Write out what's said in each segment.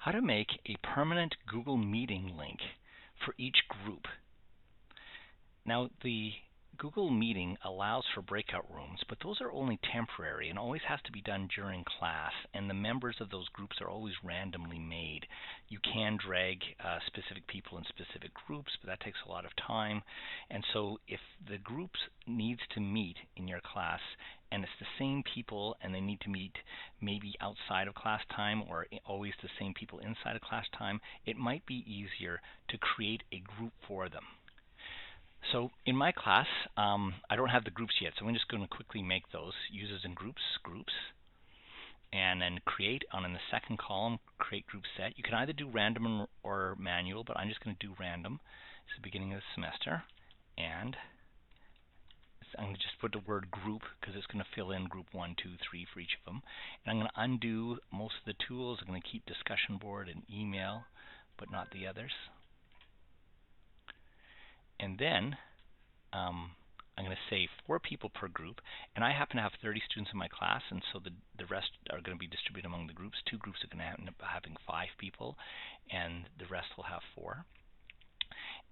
How to make a permanent Google Meeting link for each group. Now, the Google Meeting allows for breakout rooms, but those are only temporary and always has to be done during class, and the members of those groups are always randomly made. You can drag specific people in specific groups, but that takes a lot of time. And so if the groups needs to meet in your class and it's the same people and they need to meet maybe outside of class time or always the same people inside of class time, it might be easier to create a group for them. So in my class, I don't have the groups yet, so I'm just going to quickly make those. Users and groups, and then create on in the second column, create group set. You can either do random or manual, but I'm just going to do random. It's the beginning of the semester, and I'm going to just put the word group because it's going to fill in group 1, 2, 3 for each of them. And I'm going to undo most of the tools. I'm going to keep discussion board and email, but not the others. And then I'm going to say 4 people per group, and I happen to have 30 students in my class, and so the rest are going to be distributed among the groups. 2 groups are going to end up having 5 people, and the rest will have 4.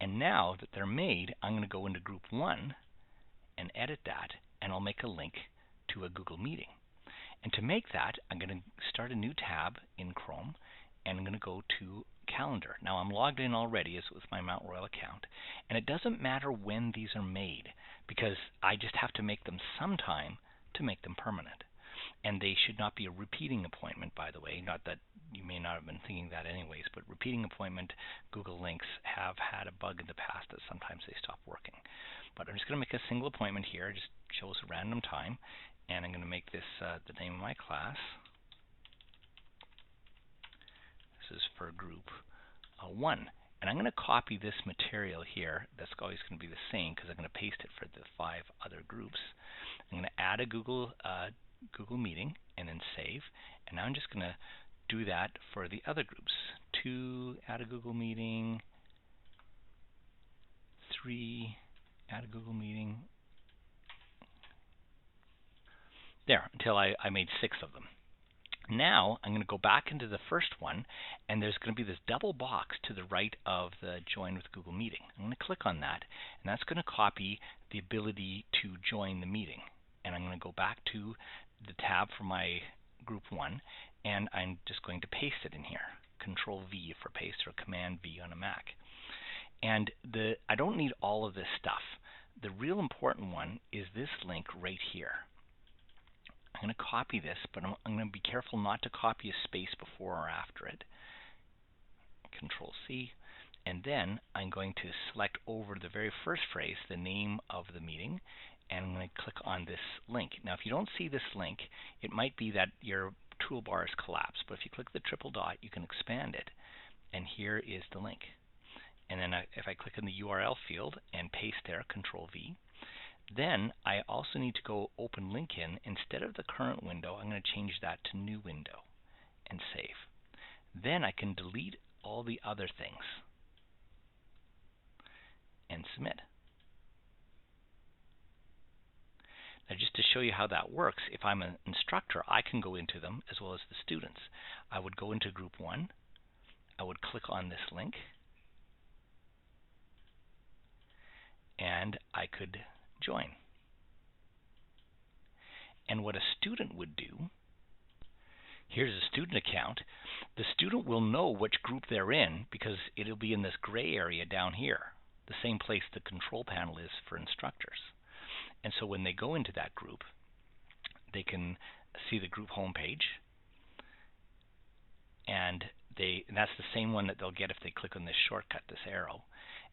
And now that they're made, I'm going to go into group 1 and edit that, and I'll make a link to a Google Meeting. And to make that, I'm going to start a new tab in Chrome, and I'm going to go to Calendar. Now I'm logged in already as with my Mount Royal account, and it doesn't matter when these are made because I just have to make them sometime to make them permanent. And they should not be a repeating appointment, by the way. Not that you may not have been thinking that anyways, but repeating appointment Google Links have had a bug in the past that sometimes they stop working. But I'm just going to make a single appointment here. It just shows a random time, and I'm going to make this the name of my class. This is for group 1. And I'm going to copy this material here. That's always going to be the same because I'm going to paste it for the 5 other groups. I'm going to add a Google Meeting and then save. And now I'm just going to do that for the other groups. 2, add a Google Meeting. 3, add a Google Meeting. There, until I made 6 of them. Now I'm going to go back into the first one, and there's going to be this double box to the right of the Join with Google Meeting. I'm going to click on that, and that's going to copy the ability to join the meeting. And I'm going to go back to the tab for my group 1, and I'm just going to paste it in here. Control V for paste or Command V on a Mac. And I don't need all of this stuff. The real important one is this link right here. I'm going to copy this, but I'm going to be careful not to copy a space before or after it. Control C. And then I'm going to select over the very first phrase, the name of the meeting, and I'm going to click on this link. Now, if you don't see this link, it might be that your toolbar is collapsed. But if you click the triple dot, you can expand it. And here is the link. And then if I click in the URL field and paste there, Control V, then I also need to go open link in. Instead of the current window, I'm going to change that to new window and save. Then I can delete all the other things and submit. Now just to show you how that works, if I'm an instructor, I can go into them as well as the students. I would go into group 1. I would click on this link, and I could join. And what a student would do, here's a student account. The student will know which group they're in because it'll be in this gray area down here, the same place the control panel is for instructors. And so when they go into that group, they can see the group homepage, and that's the same one that they'll get if they click on this shortcut, this arrow,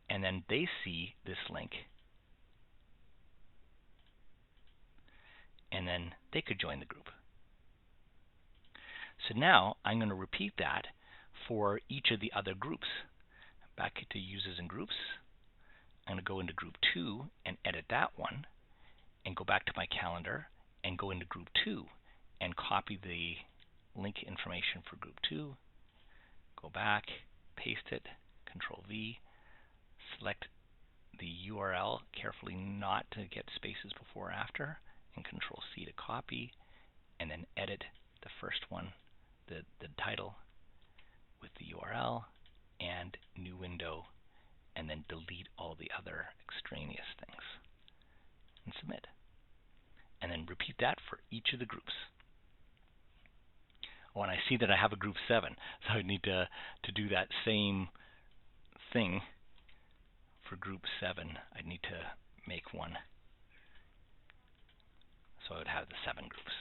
and then they see this link, and then they could join the group. So now I'm going to repeat that for each of the other groups. Back to users and groups. I'm going to go into group 2 and edit that one, and go back to my calendar and go into group 2 and copy the link information for group 2. Go back, paste it, Control V, select the URL, carefully not to get spaces before or after, and Control C to copy, and then edit the first one, the title, with the URL and new window, and then delete all the other extraneous things and submit. And then repeat that for each of the groups. Oh, and I see that I have a group 7, so I need to do that same thing for group 7. I need to make one, so I would have the 7 groups.